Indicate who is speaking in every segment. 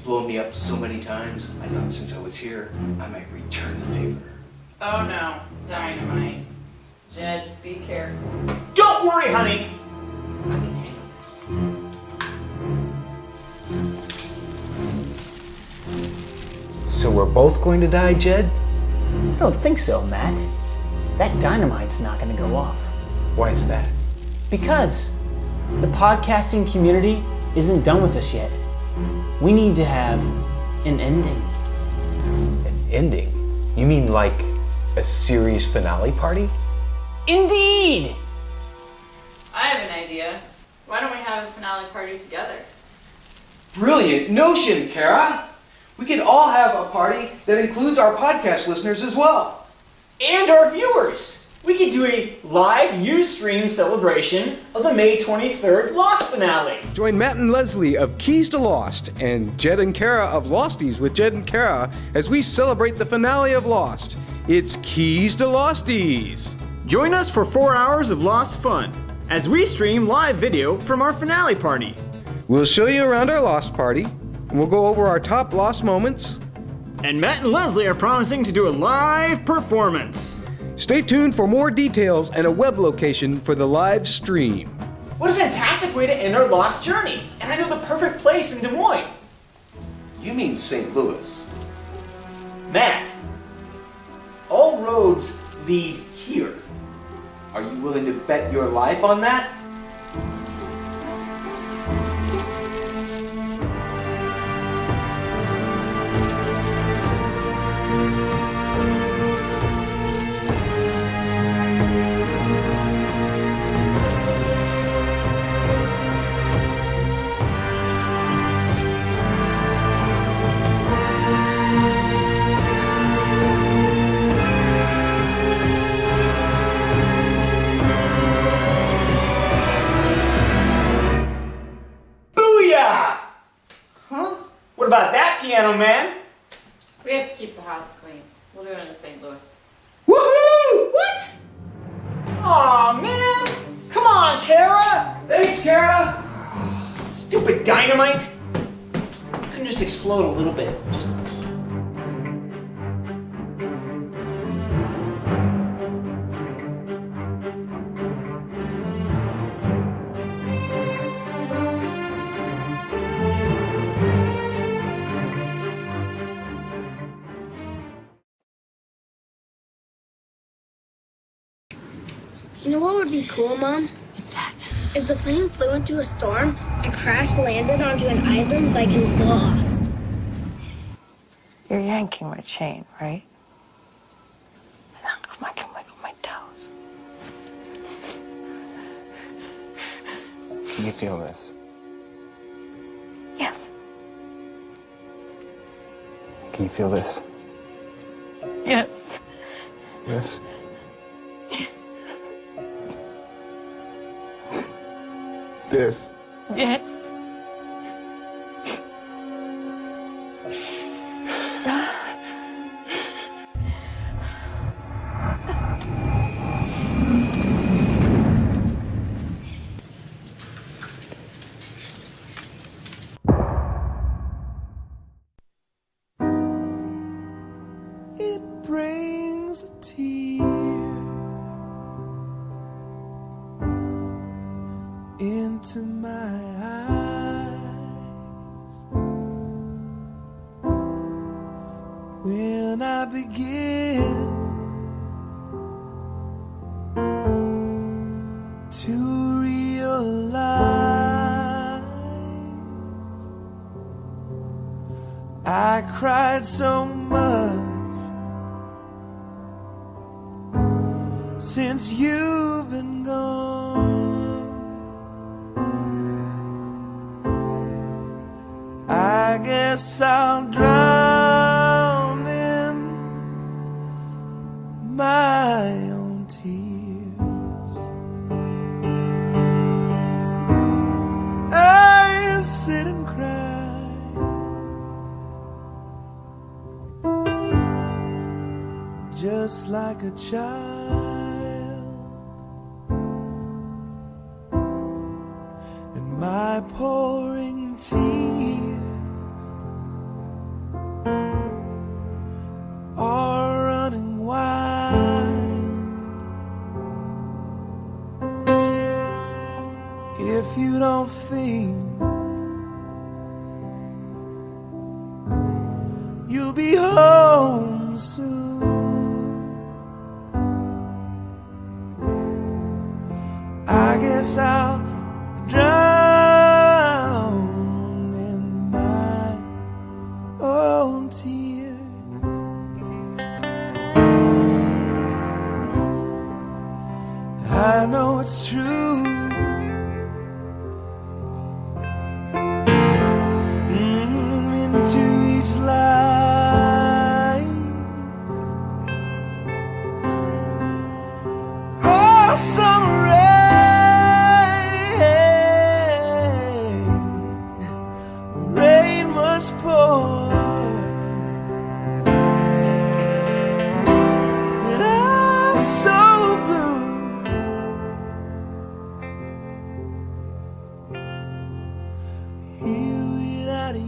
Speaker 1: blown me up so many times, I thought since I was here, I might return the favor.
Speaker 2: Oh no, dynamite. Jed, be careful.
Speaker 3: Don't worry, honey. I can handle this.
Speaker 1: So we're both going to die, Jed?
Speaker 3: I don't think so, Matt. That dynamite's not going to go off.
Speaker 1: Why is that?
Speaker 3: Because the podcasting community isn't done with us yet. We need to have an ending.
Speaker 1: An ending? You mean like a series finale party?
Speaker 3: Indeed!
Speaker 2: I have an idea. Why don't we have a finale party together?
Speaker 1: Brilliant notion, Cara! We could all have a party that includes our podcast listeners as well.
Speaker 3: And our viewers! We could do a live Ustream celebration of the May 23rd Lost finale.
Speaker 4: Join Matt and Leslie of Keys to Lost and Jed and Cara of LOSTies with Jed and Cara as we celebrate the finale of Lost. It's Keys to LOSTies.
Speaker 3: Join us for 4 hours of Lost fun as we stream live video from our finale party.
Speaker 4: We'll show you around our Lost party, and we'll go over our top Lost moments.
Speaker 3: And Matt and Leslie are promising to do a live performance.
Speaker 4: Stay tuned for more details and a web location for the live stream.
Speaker 3: What a fantastic way to end our Lost journey. And I know the perfect place in Des Moines.
Speaker 1: You mean St. Louis?
Speaker 3: Matt, all roads lead here.
Speaker 1: Are you willing to bet your life on that?
Speaker 3: What about that, Piano Man?
Speaker 2: We have to keep the house clean. We'll do it in St. Louis.
Speaker 3: Woohoo! What? Aw, man! Come on, Cara!
Speaker 1: Thanks, Cara!
Speaker 3: Stupid dynamite! Couldn't just explode a little bit. Just...
Speaker 5: You know what would be cool, Mom?
Speaker 2: What's that?
Speaker 5: If the plane flew into a storm and crash landed onto an island like in Lost.
Speaker 6: You're yanking my chain, right? Now I can wiggle my toes.
Speaker 7: Can you feel this?
Speaker 6: Yes.
Speaker 7: Can you feel this?
Speaker 6: Yes.
Speaker 7: Yes.
Speaker 6: Yes.
Speaker 7: This.
Speaker 6: Yes.
Speaker 8: It brings a tear into my eyes when I begin to realize I cried so much since you've been gone. I guess I'll drown in my own tears. I sit and cry, just like a child. And my pouring tears you'll be home soon. I guess I'll drown in my own tears. I know it's true. Into each life, oh, summer rain must pour, and I'm so blue. Here without you.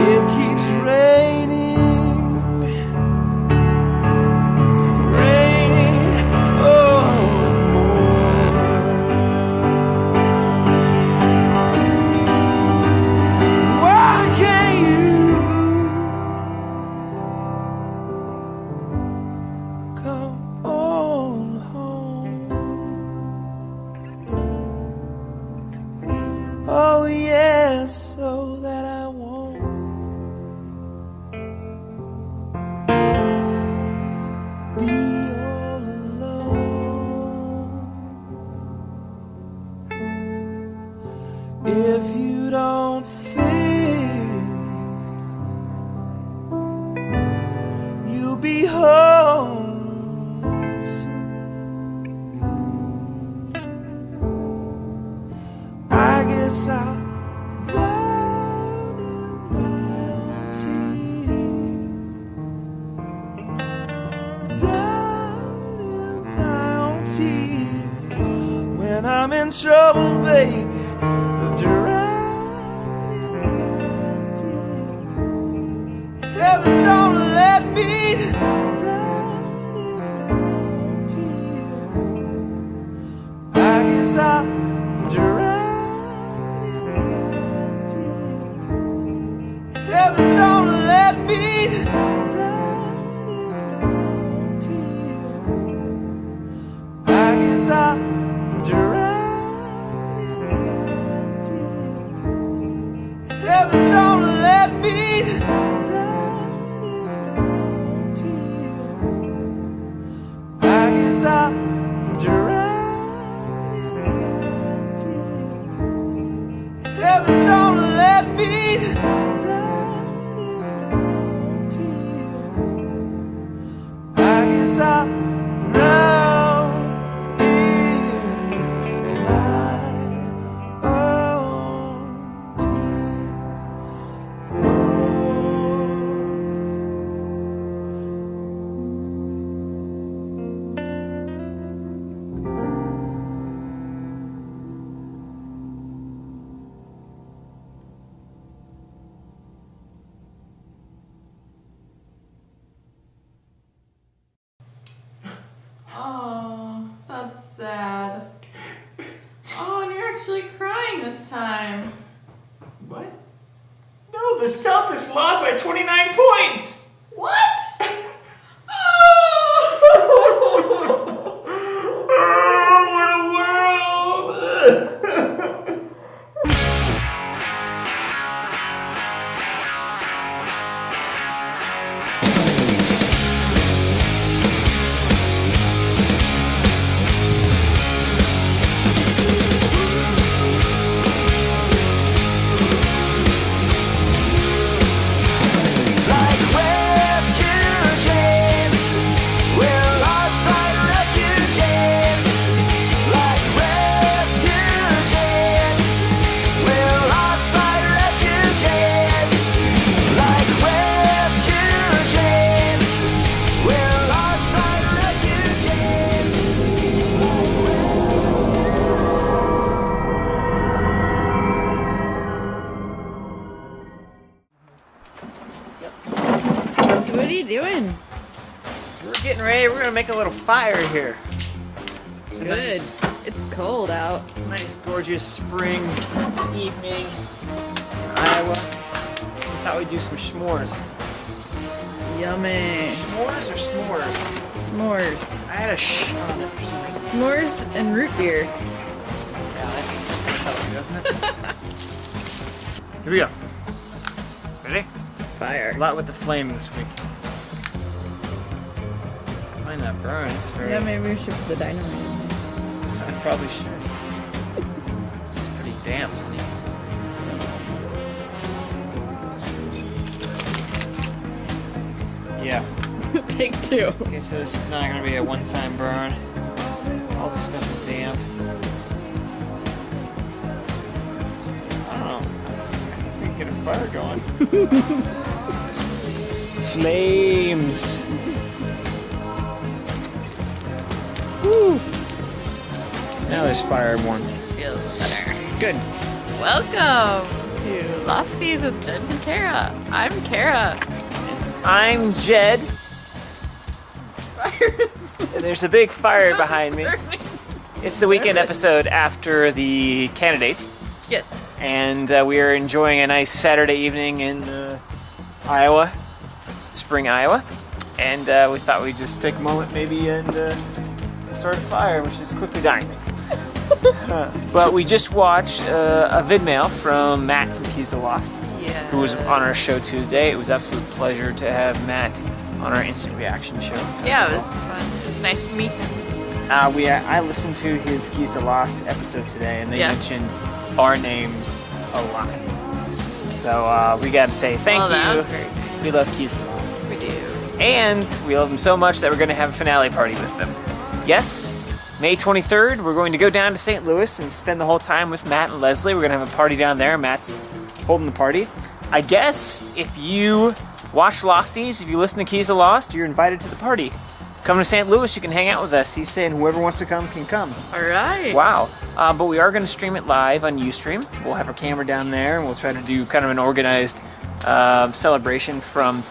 Speaker 8: It keeps raining, raining, oh boy. Why can't you come on home? Oh yes, so that I won't be all alone. If you don't think you'll be home soon, I guess I'll drown in my own tears. Drown in my own tears. When I'm in trouble, baby, drown in my own tears. Heaven, don't let me drown in my own tears. I guess I'll drown in my own tears. Heaven, don't let me drown in my own tears. I guess I'll drown in my own tears. Heaven, don't let me drown in my own tears. I guess I'll drown in my own tears. Heaven, don't let me drown in my own tears. I guess I'll drown in my own
Speaker 2: Oh, that's sad. Oh, and you're actually crying this time.
Speaker 9: What? No, the Celtics lost by 29 points!
Speaker 2: What? Oh!
Speaker 9: Oh, what a world!
Speaker 2: What are you doing?
Speaker 3: We're getting ready. We're gonna make a little fire here.
Speaker 2: Good. It's cold out.
Speaker 3: It's a nice, gorgeous spring evening in Iowa. We thought we'd do some s'mores.
Speaker 2: Yummy.
Speaker 3: S'mores or s'mores?
Speaker 2: S'mores.
Speaker 3: I had a sh on it for some reason.
Speaker 2: S'mores and root beer.
Speaker 3: Yeah, that's subtle, doesn't it? Here we go. Ready?
Speaker 2: Fire.
Speaker 3: A lot with the flame this week. Find that burn. It's very.
Speaker 2: Yeah, maybe we should put the dynamite in there.
Speaker 3: I probably should. This is pretty damp. Yeah.
Speaker 2: Take two.
Speaker 3: Okay, so this is not gonna be a one-time burn. All this stuff is damp. I don't know. I think we can get a fire going. Flames. Woo. Now there's fire warmth.
Speaker 2: Feels better.
Speaker 3: Good.
Speaker 2: Welcome to LOSTies with Jed and Cara. I'm Cara.
Speaker 3: I'm Jed. There's a big fire behind me. It's the weekend episode after the candidate.
Speaker 2: Yes.
Speaker 3: And we are enjoying a nice Saturday evening in Iowa, spring Iowa. And we thought we'd just take a moment maybe and start a fire, which is quickly dying. But we just watched a vidmail from Matt from Keys to Lost, who was on our show Tuesday. It was an absolute pleasure to have Matt on our instant reaction show.
Speaker 2: Yeah, it was fun. It was nice to meet him.
Speaker 3: I listened to his Keys to Lost episode today, and they mentioned our names a lot. So we got to say thank
Speaker 2: That
Speaker 3: you.
Speaker 2: was very good.
Speaker 3: We love Keys to Lost.
Speaker 2: We do.
Speaker 3: And we love them so much that we're going to have a finale party with them. Yes, May 23rd, we're going to go down to St. Louis and spend the whole time with Matt and Leslie. We're going to have a party down there. Matt's holding the party. I guess if you watch LOSTies, if you listen to Keys to Lost, you're invited to the party. Come to St. Louis, you can hang out with us. He's saying whoever wants to come can come.
Speaker 2: All right.
Speaker 3: Wow. But we are going to stream it live on Ustream. We'll have our camera down there, and we'll try to do kind of an organized celebration from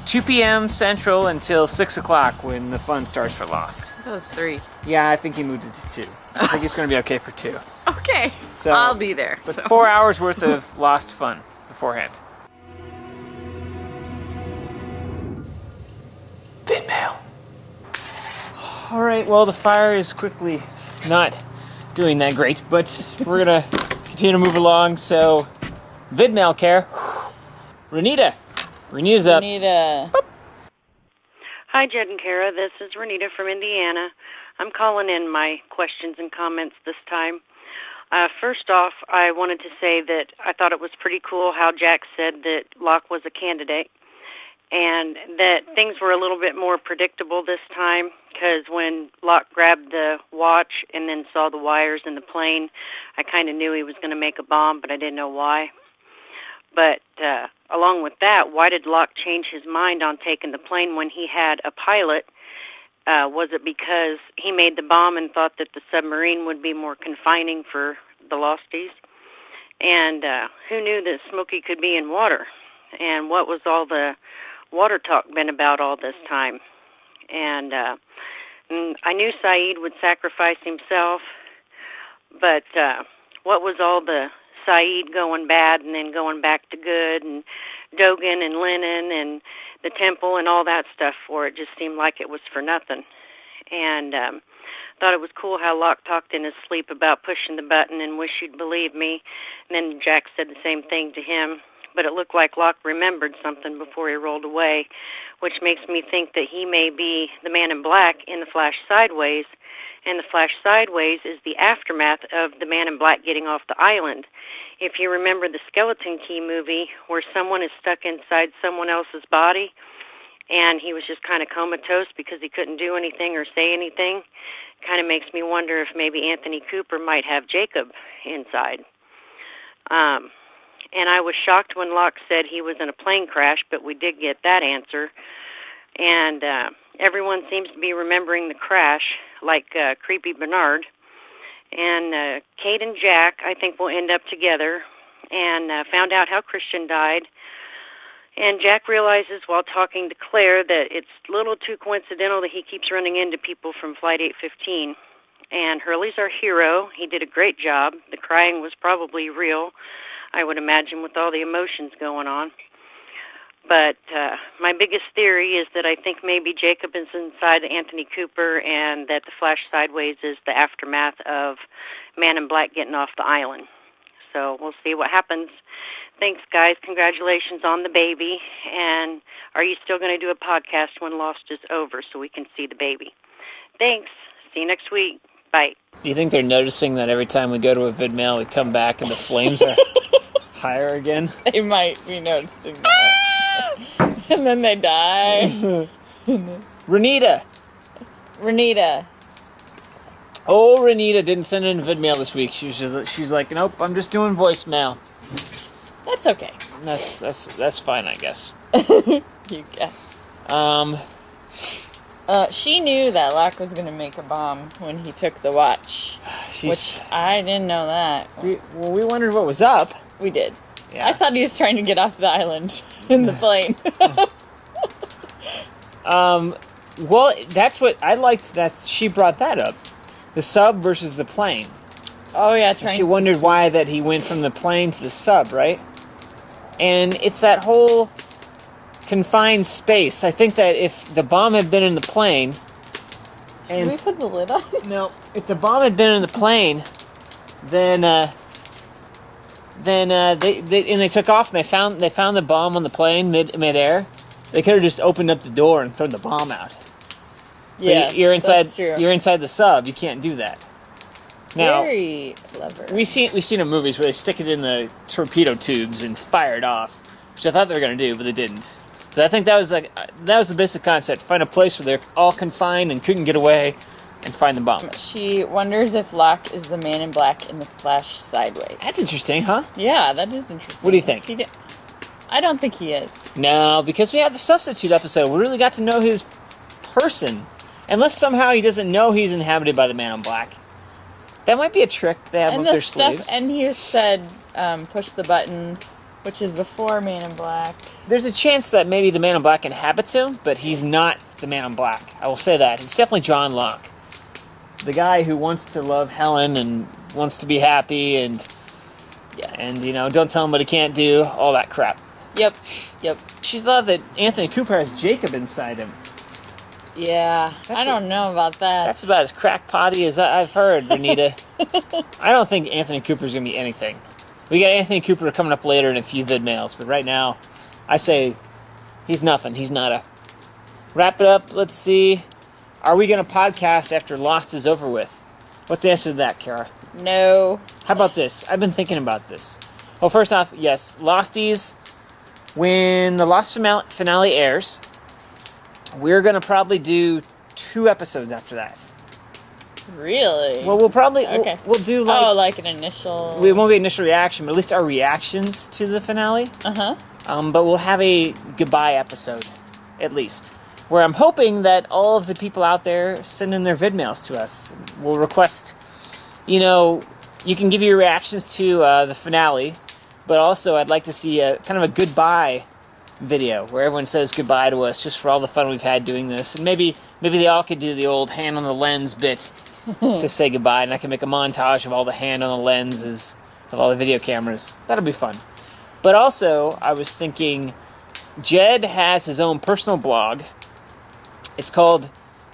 Speaker 3: 2 p.m. Central until 6 o'clock when the fun starts for Lost.
Speaker 2: That was 3.
Speaker 3: Yeah, I think he moved it to 2. I think it's going to be okay for 2.
Speaker 2: Okay.
Speaker 3: So
Speaker 2: I'll be there.
Speaker 3: But
Speaker 2: so.
Speaker 3: 4 hours worth of Lost fun beforehand. Vidmail. All right, well, the fire is quickly not doing that great, but we're going to continue to move along. So, Vidmail care. Renita's up.
Speaker 2: Renita.
Speaker 10: Hi, Jed and Cara. This is Renita from Indiana. I'm calling in my questions and comments this time. First off, I wanted to say that I thought it was pretty cool how Jack said that Locke was a candidate and that things were a little bit more predictable this time because when Locke grabbed the watch and then saw the wires in the plane, I kind of knew he was going to make a bomb, but I didn't know why. But along with that, why did Locke change his mind on taking the plane when he had a pilot? Was it because he made the bomb and thought that the submarine would be more confining for the LOSTies? And who knew that Smokey could be in water? And what was all the water talk been about all this time? And I knew Saeed would sacrifice himself, but what was all the Saeed going bad and then going back to good, and Dogan and Lennon and the temple and all that stuff for? It just seemed like it was for nothing. And thought it was cool how Locke talked in his sleep about pushing the button and wish you'd believe me. And then Jack said the same thing to him. But it looked like Locke remembered something before he rolled away, which makes me think that he may be the man in black in the Flash Sideways. And the Flash Sideways is the aftermath of the man in black getting off the island. If you remember the Skeleton Key movie where someone is stuck inside someone else's body and he was just kind of comatose because he couldn't do anything or say anything, kind of makes me wonder if maybe Anthony Cooper might have Jacob inside. And I was shocked when Locke said he was in a plane crash, but we did get that answer. And everyone seems to be remembering the crash, like Creepy Bernard. And Kate and Jack, I think, will end up together, and found out how Christian died. And Jack realizes while talking to Claire that it's a little too coincidental that he keeps running into people from Flight 815. And Hurley's our hero. He did a great job. The crying was probably real, I would imagine, with all the emotions going on. But my biggest theory is that I think maybe Jacob is inside Anthony Cooper and that the flash sideways is the aftermath of Man in Black getting off the island. So we'll see what happens. Thanks, guys. Congratulations on the baby. And are you still going to do a podcast when Lost is over so we can see the baby? Thanks. See you next week. Bye.
Speaker 3: Do you think they're noticing that every time we go to a vidmail, we come back and the flames are higher again?
Speaker 2: They might be noticing that. And then they die.
Speaker 3: Renita! Oh, Renita didn't send in vidmail this week. She's like, nope, I'm just doing voicemail.
Speaker 2: That's okay.
Speaker 3: That's fine, I guess.
Speaker 2: You guess. She knew that Locke was going to make a bomb when he took the watch. Which I didn't know that.
Speaker 3: We wondered what was up.
Speaker 2: We did.
Speaker 3: Yeah.
Speaker 2: I thought he was trying to get off the island in the plane.
Speaker 3: Well, that's what I liked. That she brought that up, the sub versus the plane.
Speaker 2: Oh yeah,
Speaker 3: she wondered why that he went from the plane to the sub, right? And it's that whole confined space. I think that if the bomb had been in the plane,
Speaker 2: Should we put the lid on?
Speaker 3: No, if the bomb had been in the plane, then they took off and they found the bomb on the plane midair. They could have just opened up the door and thrown the bomb out.
Speaker 2: Yeah,
Speaker 3: you're inside.
Speaker 2: that's true.
Speaker 3: You're inside the sub. You can't do that. Now,
Speaker 2: very clever.
Speaker 3: we've seen in movies where they stick it in the torpedo tubes and fire it off, which I thought they were going to do, but they didn't. But I think that was the basic concept: find a place where they're all confined and couldn't get away, and find the bomb.
Speaker 2: She wonders if Locke is the Man in Black in the Flash sideways.
Speaker 3: That's interesting, huh?
Speaker 2: Yeah, that is interesting.
Speaker 3: What do you think?
Speaker 2: I don't think he is.
Speaker 3: No, because we had the substitute episode. We really got to know his person. Unless somehow he doesn't know he's inhabited by the Man in Black. That might be a trick they have up their sleeves.
Speaker 2: And he said, push the button, which is before Man in Black.
Speaker 3: There's a chance that maybe the Man in Black inhabits him, but he's not the Man in Black. I will say that. It's definitely John Locke. The guy who wants to love Helen and wants to be happy and don't tell him what he can't do, all that crap.
Speaker 2: Yep.
Speaker 3: She thought that Anthony Cooper has Jacob inside him.
Speaker 2: Yeah, I don't know about that.
Speaker 3: That's about as crackpotty as I've heard, Renita. I don't think Anthony Cooper's going to be anything. We got Anthony Cooper coming up later in a few vidmails, but right now, I say he's nothing. He's nada. Wrap it up. Let's see. Are we going to podcast after Lost is over with? What's the answer to that, Cara?
Speaker 2: No.
Speaker 3: How about this? I've been thinking about this. Well, first off, yes, Losties, when the Lost finale airs, we're going to probably do 2 episodes after that.
Speaker 2: Really?
Speaker 3: Well, we'll probably...
Speaker 2: Okay.
Speaker 3: We'll do
Speaker 2: like an initial...
Speaker 3: We won't be initial reaction, but at least our reactions to the finale.
Speaker 2: Uh-huh.
Speaker 3: But we'll have a goodbye episode, at least, where I'm hoping that all of the people out there send in their vidmails to us. We'll request, you can give your reactions to the finale, but also I'd like to see kind of a goodbye video where everyone says goodbye to us just for all the fun we've had doing this. And maybe they all could do the old hand on the lens bit to say goodbye, and I can make a montage of all the hand on the lenses of all the video cameras. That'll be fun. But also, I was thinking, Jed has his own personal blog. It's called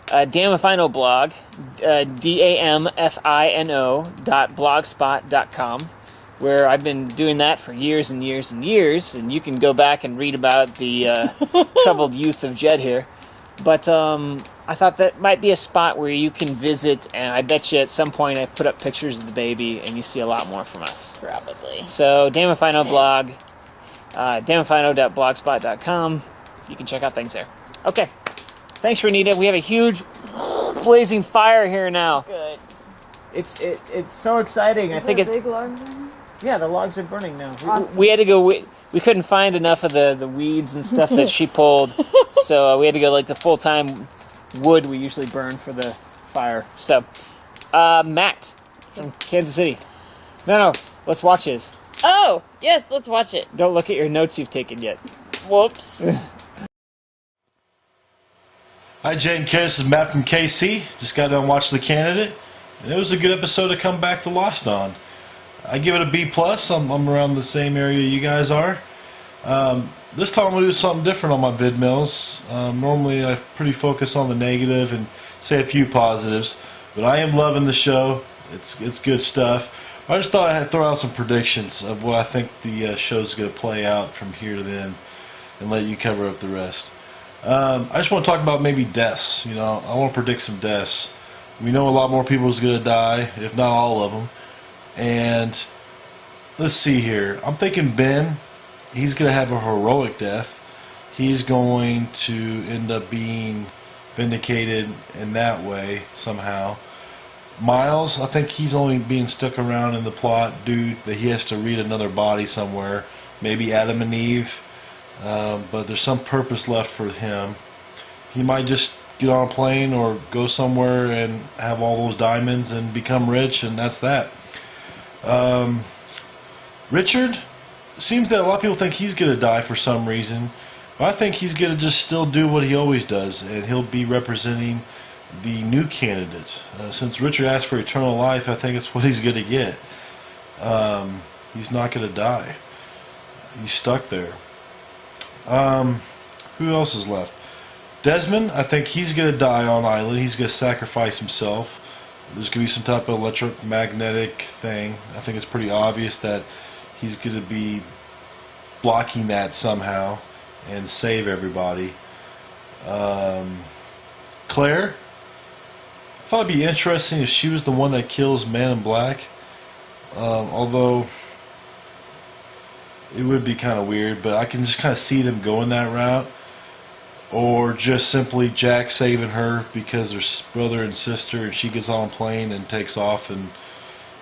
Speaker 3: Damifino blog, damfino.blogspot.com, where I've been doing that for years and years and years, and you can go back and read about the troubled youth of Jed here. But I thought that might be a spot where you can visit, and I bet you at some point I put up pictures of the baby, and you see a lot more from us.
Speaker 2: Probably.
Speaker 3: So, Damifino blog, damifino.blogspot.com. You can check out things there. Okay. Thanks, Renita. We have a huge blazing fire here now.
Speaker 2: Good.
Speaker 3: It's so exciting. I think it's...
Speaker 2: big log burning?
Speaker 3: Yeah, the logs are burning now. We had to go... We couldn't find enough of the weeds and stuff that she pulled, so we had to go the full-time wood we usually burn for the fire. So, Matt from Kansas City. No, let's watch his.
Speaker 2: Oh, yes, let's watch it.
Speaker 3: Don't look at your notes you've taken yet.
Speaker 2: Whoops.
Speaker 11: Hi, Jay and Kara. This is Matt from KC. Just got done watching The Candidate. And it was a good episode to come back to Lost on. I give it a B+. I'm around the same area you guys are. This time I'm going to do something different on my vid mills. Normally I pretty focus on the negative and say a few positives, but I am loving the show. It's good stuff. I just thought I'd throw out some predictions of what I think the show's going to play out from here to then, and let you cover up the rest. I just want to talk about maybe deaths. You know, I want to predict some deaths. We know a lot more people is going to die, if not all of them. And let's see here. I'm thinking Ben, he's going to have a heroic death. He's going to end up being vindicated in that way somehow. Miles, I think he's only being stuck around in the plot due that he has to read another body somewhere. Maybe Adam and Eve. But there's some purpose left for him. He might just get on a plane or go somewhere and have all those diamonds and become rich, and that's that. Richard, seems that a lot of people think he's going to die for some reason, but I think he's going to just still do what he always does, and he'll be representing the new candidate. Since Richard asked for eternal life, I think it's what he's going to get. He's not going to die. He's stuck there. Who else is left? Desmond, I think he's going to die on island. He's going to sacrifice himself. There's going to be some type of electromagnetic thing. I think it's pretty obvious that he's going to be blocking that somehow and save everybody. Claire, I thought it'd be interesting if she was the one that kills Man in Black. Although it would be kind of weird, but I can just kind of see them going that route. Or just simply Jack saving her because they're brother and sister, and she gets on a plane and takes off, and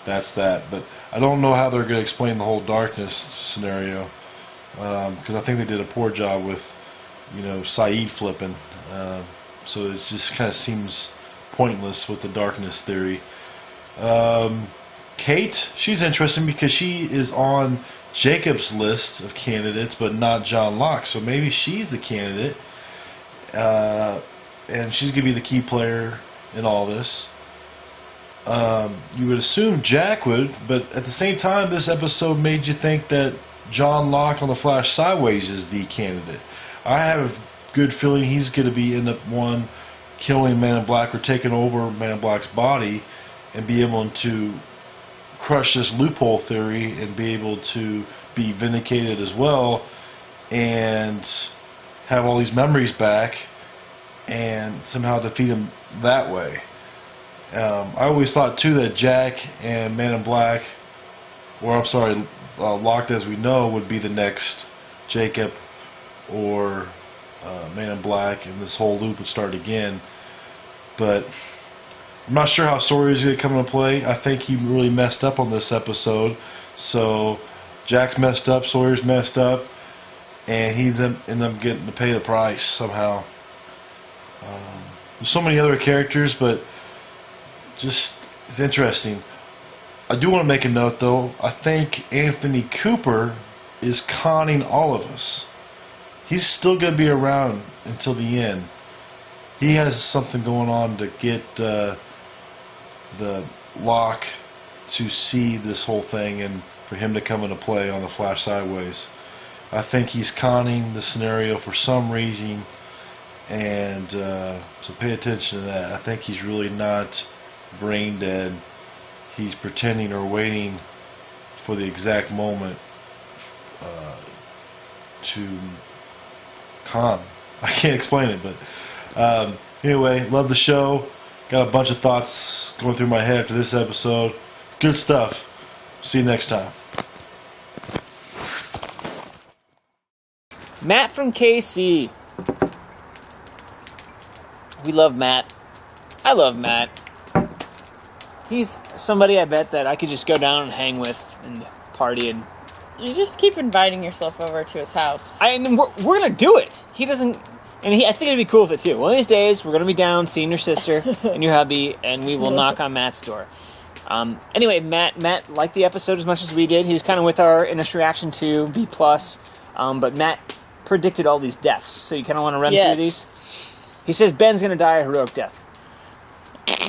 Speaker 11: that's that. But I don't know how they're going to explain the whole darkness scenario, because I think they did a poor job with, Saeed flipping. So it just kind of seems pointless with the darkness theory. Kate, she's interesting because she is on Jacob's list of candidates, but not John Locke. So maybe she's the candidate. And she's going to be the key player in all this. You would assume Jack would, but at the same time, this episode made you think that John Locke on the Flash Sideways is the candidate. I have a good feeling he's going to be end up killing Man in Black or taking over Man in Black's body and be able to crush this loophole theory and be able to be vindicated as well and have all these memories back and somehow defeat him that way. I always thought too that Jack and Man in Black, Locked as we know, would be the next Jacob or Man in Black, and this whole loop would start again. But I'm not sure how Sawyer's going to come into play. I think he really messed up on this episode. So Jack's messed up, Sawyer's messed up, and he's end up getting to pay the price somehow. There's so many other characters, but it's interesting. I do want to make a note, though. I think Anthony Cooper is conning all of us. He's still going to be around until the end. He has something going on to get the Locke to see this whole thing and for him to come into play on the Flash Sideways. I think he's conning the scenario for some reason, and so pay attention to that. I think he's really not brain dead. He's pretending or waiting for the exact moment to con. I can't explain it, but anyway, love the show. Got a bunch of thoughts going through my head after this episode. Good stuff. See you next time.
Speaker 3: Matt from KC. We love Matt. I love Matt. He's somebody I bet that I could just go down and hang with and party and...
Speaker 2: You just keep inviting yourself over to his house.
Speaker 3: And we're going to do it. He doesn't... And I think it'd be cool with it, too. One of these days, we're going to be down seeing your sister and your hubby, and we will knock on Matt's door. Anyway, Matt liked the episode as much as we did. He was kind of with our initial reaction to B+. But Matt predicted all these deaths. So you kind of want to run through these? He says Ben's going to die a heroic death.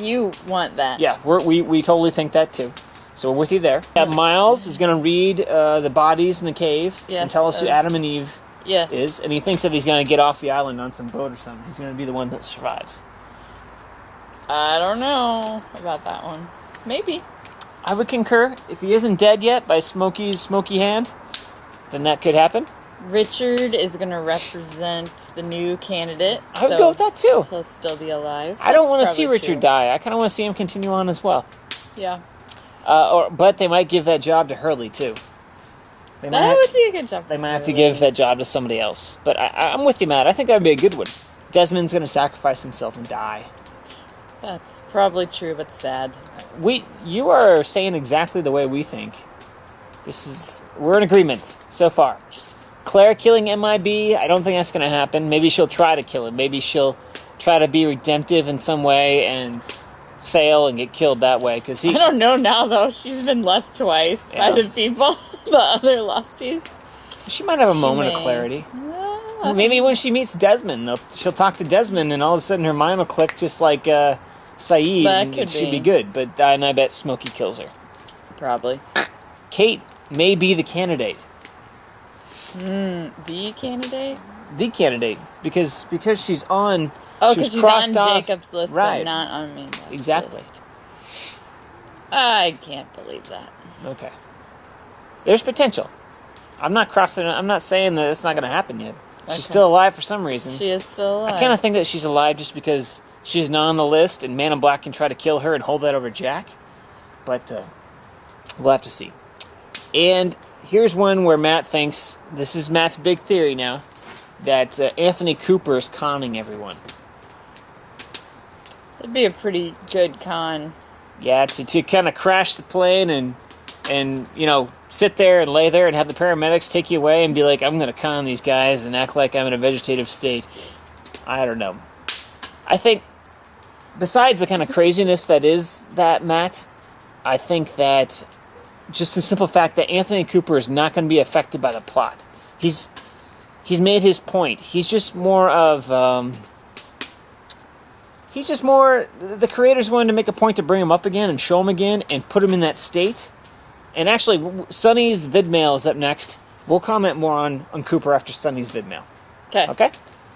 Speaker 2: You want that.
Speaker 3: Yeah, we totally think that too. So we're with you there. Yeah, Miles is going to read the bodies in the cave and tell us who Adam and Eve is. And he thinks that he's going to get off the island on some boat or something. He's going to be the one that survives.
Speaker 2: I don't know about that one. Maybe.
Speaker 3: I would concur. If he isn't dead yet by Smokey's smoky hand, then that could happen.
Speaker 2: Richard is going to represent the new candidate.
Speaker 3: I would go with that too.
Speaker 2: He'll still be alive.
Speaker 3: I don't want to see Richard die. I kind of want to see him continue on as well.
Speaker 2: Yeah.
Speaker 3: But they might give that job to Hurley too.
Speaker 2: That would be a good job.
Speaker 3: They might have to give that job to somebody else. But I'm with you, Matt. I think that would be a good one. Desmond's going to sacrifice himself and die.
Speaker 2: That's probably true, but sad.
Speaker 3: You are saying exactly the way we think. We're in agreement so far. Claire killing MIB, I don't think that's going to happen. Maybe she'll try to kill him. Maybe she'll try to be redemptive in some way and fail and get killed that way. I
Speaker 2: don't know now, though. She's been left twice by the people, the other Losties.
Speaker 3: She might have a moment of clarity. Maybe when she meets Desmond, she'll talk to Desmond, and all of a sudden her mind will click just like Saeed, and it should be good. But I bet Smokey kills her.
Speaker 2: Probably.
Speaker 3: Kate may be the candidate.
Speaker 2: The candidate?
Speaker 3: The candidate, because she's on.
Speaker 2: Oh,
Speaker 3: because
Speaker 2: she's on Jacob's list,
Speaker 3: right.
Speaker 2: but not on me.
Speaker 3: Exactly.
Speaker 2: List. I can't believe that.
Speaker 3: Okay. There's potential. I'm not saying that it's not going to happen yet. Okay. She's still alive for some reason.
Speaker 2: She is still alive.
Speaker 3: I kind of think that she's alive just because she's not on the list, and Man in Black can try to kill her and hold that over Jack. But we'll have to see. And here's one where Matt thinks, this is Matt's big theory now, that Anthony Cooper is conning everyone.
Speaker 2: It'd be a pretty good con.
Speaker 3: Yeah, to kind of crash the plane and sit there and lay there and have the paramedics take you away and be like, I'm going to con these guys and act like I'm in a vegetative state. I don't know. I think, besides the kind of craziness that is that, Matt, I think that just the simple fact that Anthony Cooper is not going to be affected by the plot. He's made his point. He's just more of... the creators wanted to make a point to bring him up again and show him again and put him in that state. And actually, Sonny's vidmail is up next. We'll comment more on Cooper after Sonny's vidmail. Okay?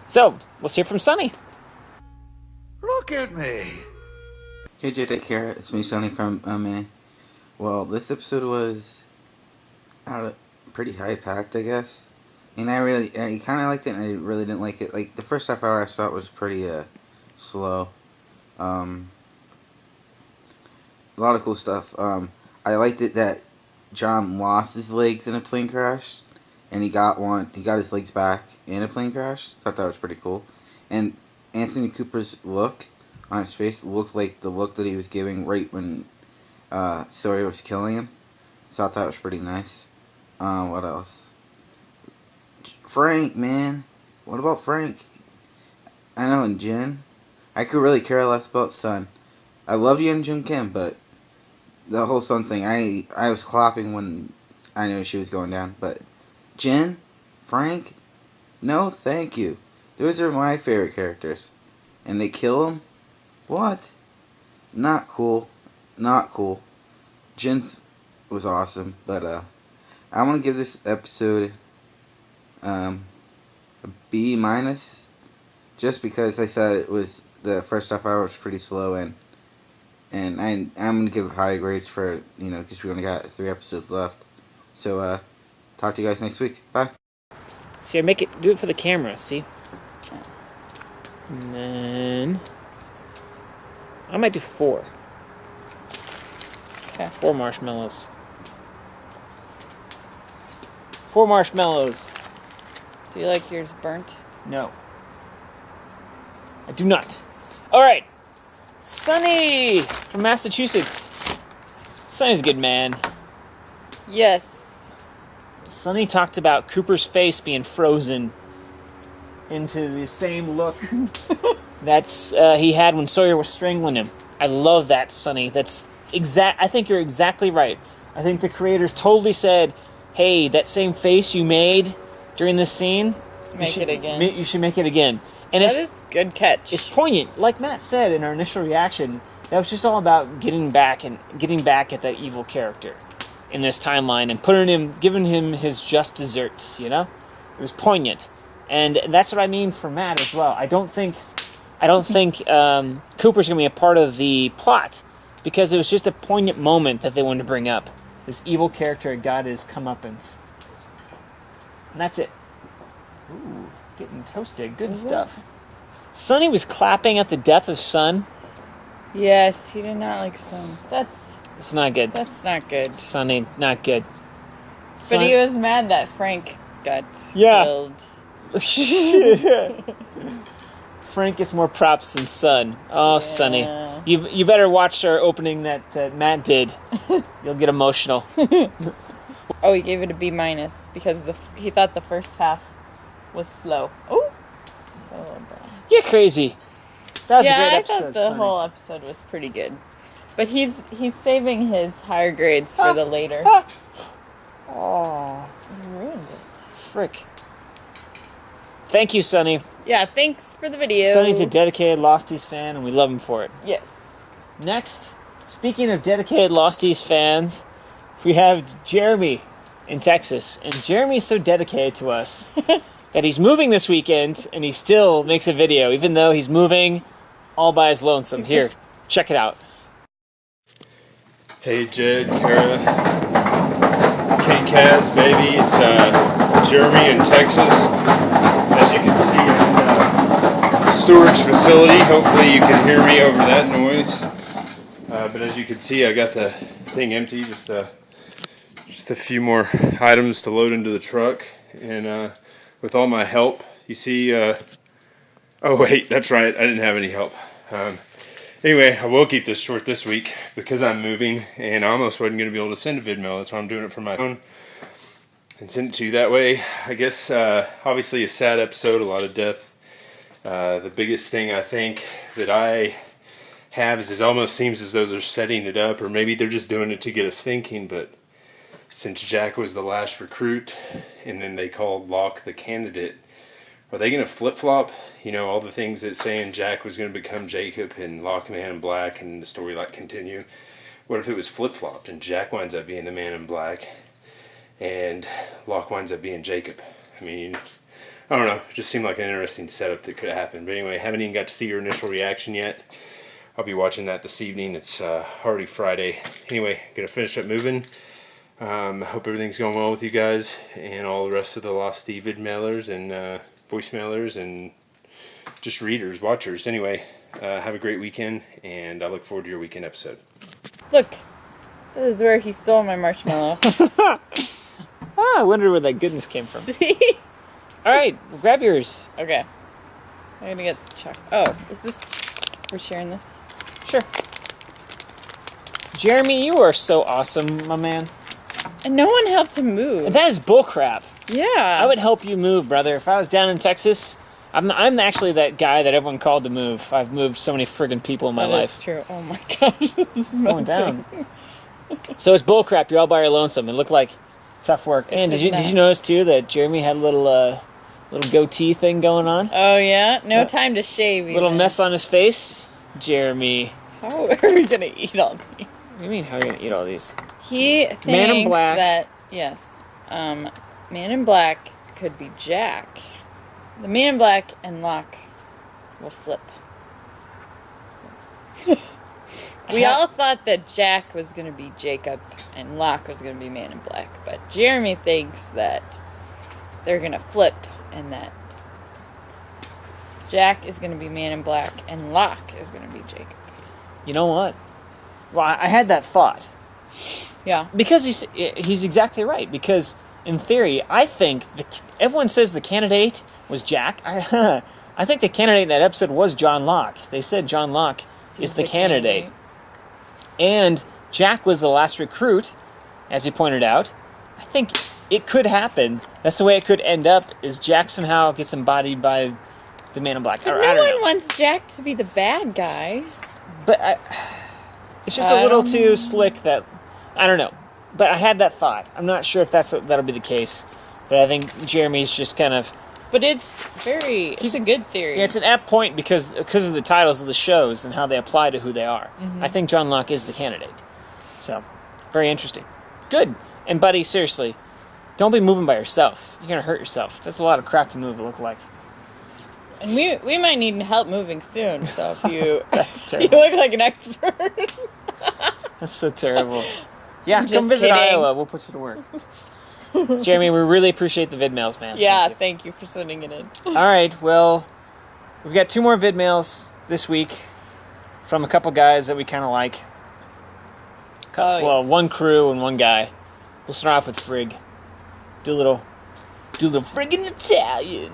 Speaker 3: So, let's hear from Sonny.
Speaker 12: Look at me.
Speaker 7: Hey, JD, Cara. It's me, Sonny from MA. Well, this episode was pretty high-packed, I guess. And I kind of liked it, and I really didn't like it. Like, the first half hour I thought was pretty, slow. A lot of cool stuff. I liked it that John lost his legs in a plane crash, and he got his legs back in a plane crash. Thought that was pretty cool. And Anthony Cooper's look on his face looked like the look that he was giving right when Sawyer was killing him. Thought that was pretty nice. What else? Frank, man. What about Frank? I know, and Jen. I could really care less about Sun. I love you and Jim Kim, but the whole Sun thing, I was clapping when I knew she was going down. But Jen, Frank, no thank you. Those are my favorite characters. And they kill them? What? Not cool. Not cool. Jen was awesome, but I'm going to give this episode a B-, just because I said it was the first half hour was pretty slow, and I'm going to give high grades for, because we only got 3 episodes left. So, talk to you guys next week. Bye.
Speaker 3: See, do it for the camera, see? And then I might do 4.
Speaker 2: Okay.
Speaker 3: 4 marshmallows. 4 marshmallows.
Speaker 2: Do you like yours burnt?
Speaker 3: No. I do not. All right. Sonny from Massachusetts. Sonny's a good man.
Speaker 2: Yes.
Speaker 3: Sonny talked about Cooper's face being frozen into the same look that's he had when Sawyer was strangling him. I love that, Sonny. I think you're exactly right. I think the creators totally said, hey, that same face you made during this scene,
Speaker 2: Make it again.
Speaker 3: You should make it again. And
Speaker 2: that is good catch.
Speaker 3: It's poignant. Like Matt said in our initial reaction, That was just all about getting back at that evil character in this timeline and giving him his just desserts, you know? It was poignant. And that's what I mean for Matt as well. I don't think Cooper's going to be a part of the plot because it was just a poignant moment that they wanted to bring up. This evil character got his comeuppance. And that's it. Ooh, getting toasted. Good stuff. Sonny was clapping at the death of Son.
Speaker 2: Yes, he did not like Son.
Speaker 3: It's not good.
Speaker 2: That's not good.
Speaker 3: Sonny, not good.
Speaker 2: But he was mad that Frank got killed.
Speaker 3: Frank gets more props than Son. Oh, yeah. Sonny. You better watch our opening that Matt did. You'll get emotional.
Speaker 2: Oh, he gave it a B- because he thought the first half was slow. Oh,
Speaker 3: you're crazy. That was a great
Speaker 2: I
Speaker 3: episode.
Speaker 2: thought the whole episode was pretty good, but he's saving his higher grades for the later.
Speaker 3: Oh,
Speaker 2: you ruined it.
Speaker 3: Frick. Thank you, Sonny.
Speaker 2: Yeah, thanks for the video.
Speaker 3: Sonny's a dedicated LOSTies fan, and we love him for it.
Speaker 2: Yes.
Speaker 3: Next, speaking of dedicated LOSTies fans, we have Jeremy in Texas. And Jeremy's so dedicated to us that he's moving this weekend, and he still makes a video, even though he's moving all by his lonesome. Here, check it out.
Speaker 13: Hey, Jed, Cara, K-Cats, baby. It's Jeremy in Texas. As you can see, I'm in a storage facility. Hopefully you can hear me over that noise. But as you can see, I got the thing empty. Just a few more items to load into the truck. And with all my help, you see... oh, wait, that's right. I didn't have any help. Anyway, I will keep this short this week because I'm moving and I almost wasn't going to be able to send a vidmail. That's why I'm doing it from my phone and send it to you that way. I guess, obviously a sad episode, a lot of death. The biggest thing I think that I have is it almost seems as though they're setting it up, or maybe they're just doing it to get us thinking, but since Jack was the last recruit and then they called Locke the candidate, are they going to flip-flop? You know, all the things that saying Jack was going to become Jacob and Locke the Man in Black and the story like continue. What if it was flip-flopped and Jack winds up being the Man in Black and Locke winds up being Jacob? I mean, I don't know. It just seemed like an interesting setup that could have happened. But anyway, haven't even got to see your initial reaction yet. I'll be watching that this evening. It's already Friday. Anyway, going to finish up moving. Hope everything's going well with you guys and all the rest of the LOSTies vid mailers and voicemailers and just readers, watchers. Anyway, have a great weekend, and I look forward to your weekend episode.
Speaker 2: Look, this is where he stole my marshmallow.
Speaker 3: I wonder where that goodness came from.
Speaker 2: See?
Speaker 3: All right, well, grab yours.
Speaker 2: Okay. I'm gonna get the chocolate. Oh, is this... We're sharing this?
Speaker 3: Sure. Jeremy, you are so awesome, my man.
Speaker 2: And no one helped him move.
Speaker 3: That is bullcrap.
Speaker 2: Yeah.
Speaker 3: I would help you move, brother. If I was down in Texas, I'm actually that guy that everyone called to move. I've moved so many friggin' people in my life.
Speaker 2: That's true. Oh my gosh, this is
Speaker 3: going down. So it's bullcrap. You're all by your lonesome. It looked like tough work. And did you notice too that Jeremy had a little goatee thing going on?
Speaker 2: Oh yeah, no time to shave.
Speaker 3: Little mess on his face, Jeremy.
Speaker 2: How are we gonna eat all these?
Speaker 3: What do you mean? How are we gonna eat all these?
Speaker 2: He thinks
Speaker 3: Man in Black.
Speaker 2: that Man in Black could be Jack. The Man in Black and Locke will flip. We all thought that Jack was going to be Jacob and Locke was going to be Man in Black, but Jeremy thinks that they're going to flip and that Jack is going to be Man in Black and Locke is going to be Jacob.
Speaker 3: You know what? Well, I had that thought.
Speaker 2: Yeah.
Speaker 3: Because he's exactly right. Because in theory, I think everyone says the candidate was Jack. I think the candidate in that episode was John Locke. They said John Locke is the candidate. And Jack was the last recruit, as he pointed out. I think it could happen. That's the way it could end up, is Jack somehow gets embodied by the Man in Black.
Speaker 2: But no one wants Jack to be the bad guy.
Speaker 3: But it's just a little too slick that... I don't know. But I had that thought. I'm not sure if that'll be the case. But I think Jeremy's just kind of
Speaker 2: But it's a good theory.
Speaker 3: Yeah, it's an apt point because of the titles of the shows and how they apply to who they are.
Speaker 2: Mhm.
Speaker 3: I think John Locke is the candidate. So, very interesting. Good. And buddy, seriously, don't be moving by yourself. You're going to hurt yourself. That's a lot of crap to move, it look like.
Speaker 2: And we might need help moving soon, so if you,
Speaker 3: That's
Speaker 2: you
Speaker 3: terrible.
Speaker 2: look like an expert.
Speaker 3: That's so terrible. Yeah,
Speaker 2: I'm
Speaker 3: come
Speaker 2: just
Speaker 3: visit
Speaker 2: kidding.
Speaker 3: Iowa. We'll put you to work. Jeremy, we really appreciate the vid mails, man.
Speaker 2: Yeah, thank you for sending it in.
Speaker 3: All right, well, we've got 2 more vid mails this week from a couple guys that we kind of like. Well, one crew and one guy. We'll start off with Frigg. Do a little friggin' Italian.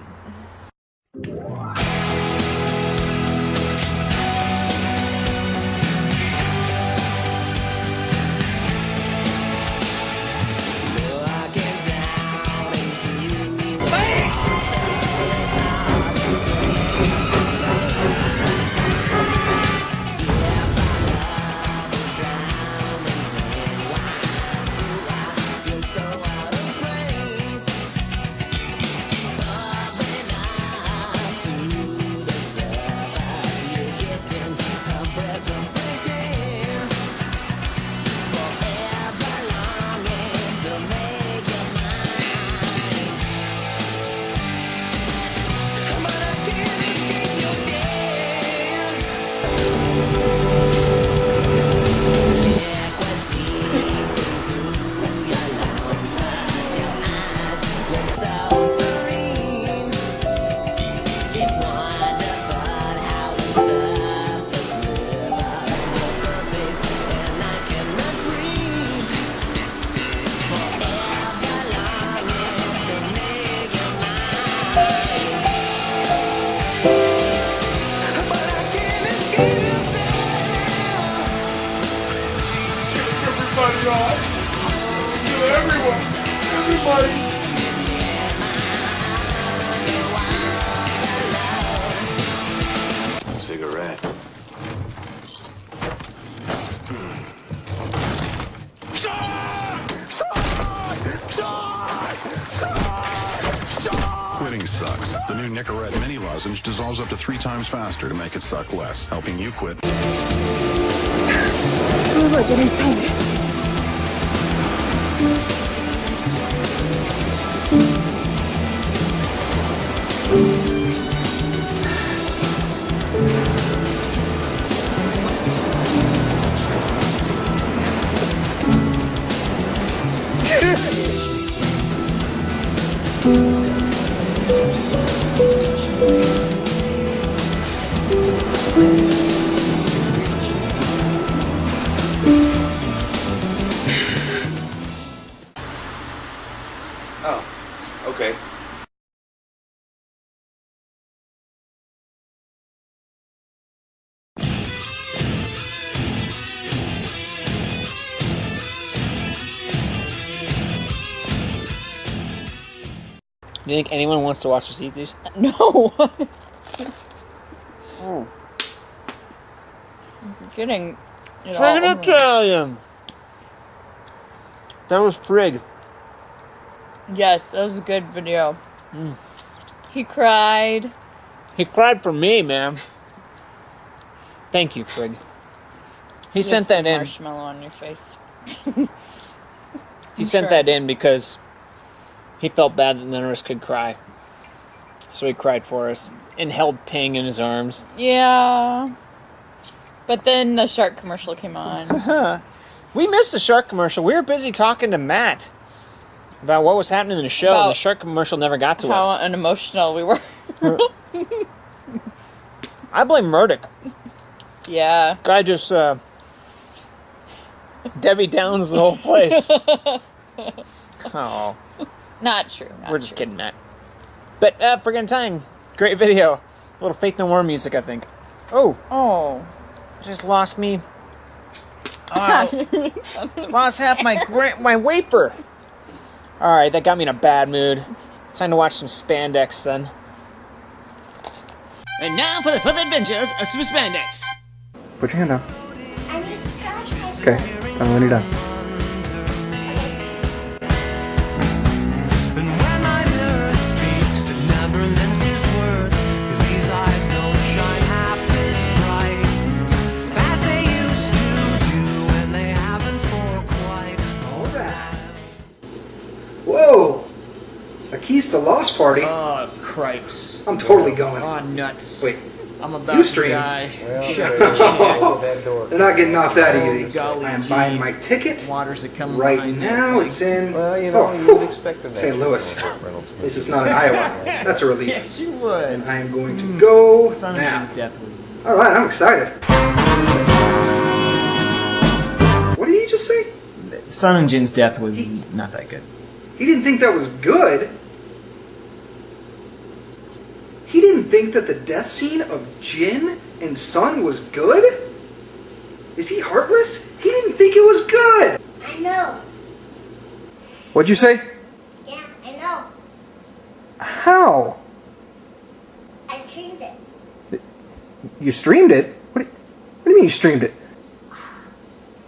Speaker 8: Everybody on. Everyone. Everybody.
Speaker 12: Cigarette.
Speaker 14: Quitting sucks. The new Nicorette mini lozenge dissolves up to 3 times faster to make it suck less, helping you quit.
Speaker 15: 我这边下雨。
Speaker 4: Oh, okay.
Speaker 3: Do you think anyone wants to watch us eat these?
Speaker 2: No.
Speaker 3: Oh.
Speaker 2: You're getting it all
Speaker 3: Friggin'
Speaker 2: over.
Speaker 3: Italian! That was Frigg.
Speaker 2: Yes, that was a good video.
Speaker 3: Mm.
Speaker 2: He cried.
Speaker 3: He cried for me, man. Thank you, Frigg. He
Speaker 2: You
Speaker 3: sent
Speaker 2: have
Speaker 3: that
Speaker 2: some
Speaker 3: in.
Speaker 2: marshmallow on your face.
Speaker 3: He sent that in because he felt bad that none of us could cry. So he cried for us and held Ping in his arms.
Speaker 2: Yeah. But then the shark commercial came on.
Speaker 3: We missed the shark commercial. We were busy talking to Matt about what was happening in the show, and the
Speaker 2: About
Speaker 3: shark commercial never got to
Speaker 2: How
Speaker 3: us.
Speaker 2: unemotional we were.
Speaker 3: I blame Murdoch.
Speaker 2: Yeah.
Speaker 3: Guy just Debbie Downs the whole place. Oh.
Speaker 2: Not true.
Speaker 3: We're just kidding, Matt. But Friggin' Italian, great video. A little Faith No More music, I think. Oh.
Speaker 2: Oh.
Speaker 3: I just lost me. Oh, lost half my wafer. Alright, that got me in a bad mood. Time to watch some spandex then.
Speaker 16: And now for the further adventures of Super Spandex.
Speaker 17: Put your hand down. Okay, when you're done.
Speaker 8: And when my mirror speaks, it never
Speaker 1: A Keys to Lost party?
Speaker 3: Oh, cripes.
Speaker 1: I'm totally going.
Speaker 3: Oh, nuts.
Speaker 1: Wait,
Speaker 3: I'm about
Speaker 1: you
Speaker 3: to
Speaker 1: stream?
Speaker 3: die.
Speaker 1: They're not getting off that easy.
Speaker 3: Golly
Speaker 1: I am
Speaker 3: gee.
Speaker 1: buying my ticket
Speaker 3: Waters that come
Speaker 1: right
Speaker 3: behind
Speaker 1: now.
Speaker 3: that
Speaker 1: It's in
Speaker 15: you would expect that.
Speaker 1: St. Louis. This is not in Iowa. That's a relief.
Speaker 3: Yes, you would.
Speaker 1: And I am going to go
Speaker 3: Son
Speaker 1: now.
Speaker 3: of Jin's death was...
Speaker 1: All right, I'm excited. What did he just say?
Speaker 3: Son and Jin's death was not that good.
Speaker 1: He didn't think that was good. He didn't think that the death scene of Jin and Sun was good? Is he heartless? He didn't think it was good.
Speaker 5: I know.
Speaker 1: What'd you say?
Speaker 5: Yeah, I know.
Speaker 1: How?
Speaker 5: I streamed it.
Speaker 1: You streamed it? What do you mean you streamed it?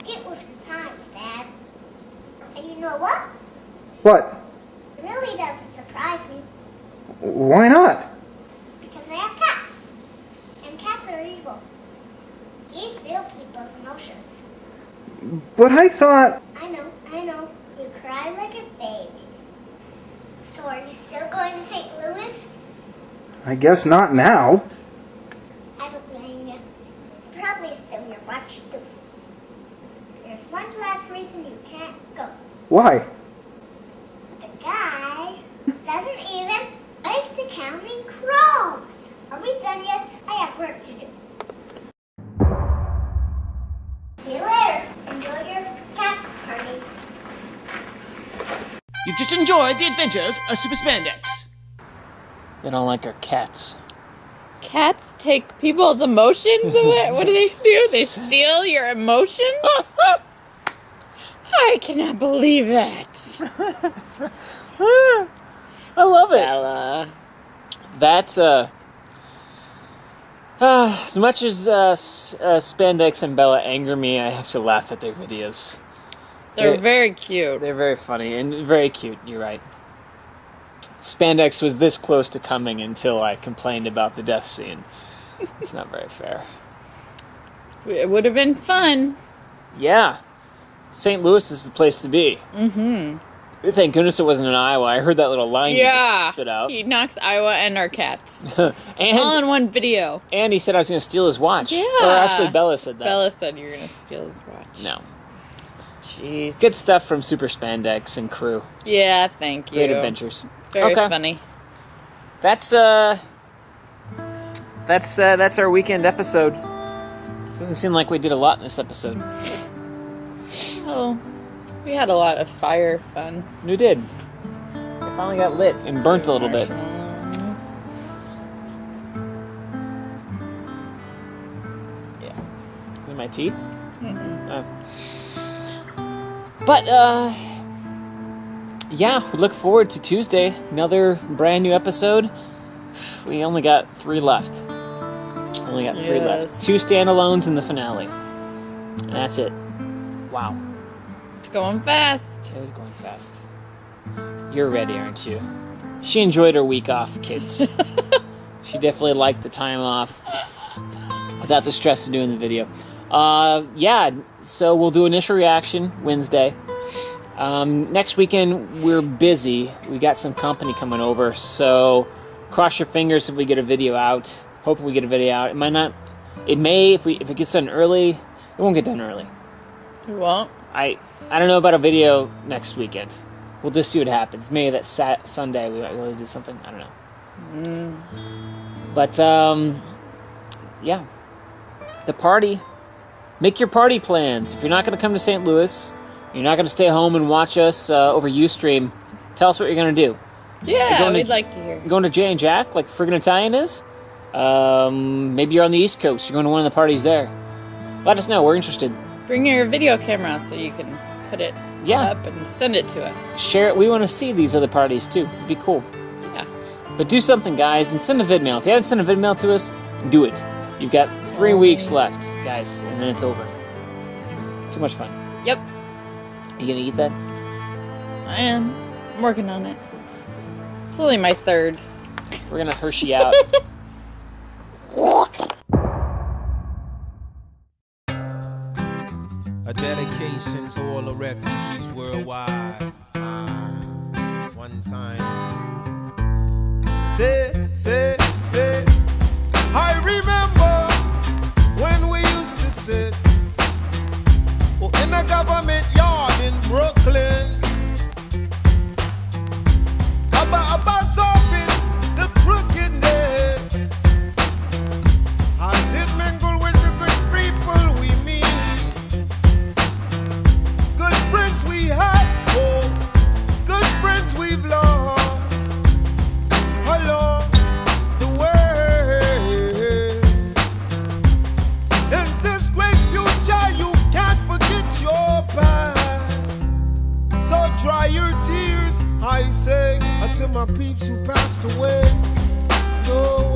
Speaker 5: Get with the times, Dad. And you know what?
Speaker 1: What?
Speaker 5: It really doesn't surprise me.
Speaker 1: Why not?
Speaker 5: Because I have cats. And cats are evil. They steal people's emotions.
Speaker 1: But I thought...
Speaker 5: I know. You cry like a baby. So are you still going to St. Louis?
Speaker 1: I guess not now.
Speaker 5: I don't blame you. Probably still your watch too. There's one last reason you can't go.
Speaker 1: Why?
Speaker 5: The guy doesn't even like the Counting Crows. Are we done yet? I have work to do. See you later. Enjoy your cat party.
Speaker 16: You've just enjoyed the adventures of Super Spandex.
Speaker 3: They don't like our cats.
Speaker 2: Cats take people's emotions away? What do they do? They steal your emotions? I cannot believe that.
Speaker 3: I love it.
Speaker 2: Bella.
Speaker 3: That's, as much as Spandex and Bella anger me, I have to laugh at their videos.
Speaker 2: They're very cute.
Speaker 3: They're very funny and very cute, you're right. Spandex was this close to coming until I complained about the death scene. It's not very fair.
Speaker 2: It would have been fun.
Speaker 3: Yeah. St. Louis is the place to be.
Speaker 2: Mm-hmm.
Speaker 3: Thank goodness it wasn't in Iowa. I heard that little line you just spit out.
Speaker 2: He knocks Iowa and our cats.
Speaker 3: And,
Speaker 2: all in one video.
Speaker 3: And he said I was going to steal his watch.
Speaker 2: Yeah.
Speaker 3: Or actually, Bella said that.
Speaker 2: Bella said you were going to steal his watch.
Speaker 3: No.
Speaker 2: Jeez.
Speaker 3: Good stuff from Super Spandex and crew.
Speaker 2: Yeah, thank you.
Speaker 3: Great adventures.
Speaker 2: Very funny.
Speaker 3: That's our weekend episode. Doesn't seem like we did a lot in this episode.
Speaker 2: Oh, we had a lot of fire fun.
Speaker 3: We did. We finally got lit and burnt a little bit. Yeah. In my teeth? But, yeah, we look forward to Tuesday. Another brand new episode. We only got 3 left. Only got 3 left. 2 standalones in the finale. And that's it. Wow.
Speaker 2: It's going fast.
Speaker 3: It is going fast. You're ready, aren't you? She enjoyed her week off, kids. She definitely liked the time off without the stress of doing the video. Yeah, so we'll do initial reaction Wednesday. Next weekend, we're busy. We got some company coming over, so cross your fingers if we get a video out. Hoping we get a video out. It might not. It may, if it gets done early, it won't get done early.
Speaker 2: It won't?
Speaker 3: I don't know about a video next weekend. We'll just see what happens. Maybe that Sunday we might really do something. I don't know. But, yeah. The party. Make your party plans. If you're not going to come to St. Louis, you're not going to stay home and watch us over Ustream, tell us what you're going to do.
Speaker 2: Yeah, we'd like to hear.
Speaker 3: Going to Jay and Jack, like Friggin' Italian is? Maybe you're on the East Coast. You're going to one of the parties there. Let us know. We're interested.
Speaker 2: Bring your video camera so you can put it up and send it to us.
Speaker 3: Share it. We want to see these other parties, too. It'd be cool.
Speaker 2: Yeah.
Speaker 3: But do something, guys, and send a vid mail. If you haven't sent a vid mail to us, do it. You've got 3 weeks left, guys, and then it's over. Too much fun.
Speaker 2: Yep.
Speaker 3: You gonna eat that?
Speaker 2: I am. I'm working on it. It's only my 3rd.
Speaker 3: We're gonna Hershey out.
Speaker 18: A dedication to all the refugees worldwide. One time.
Speaker 8: say. I remember when we used to sit in a government yard in Brooklyn. About solving the crookedness as it mingle with the good people we meet. Good friends we had, oh, good friends we've lost along the way. In this great future, you can't forget your past. So dry your tears, I say, until my peeps who passed away. No.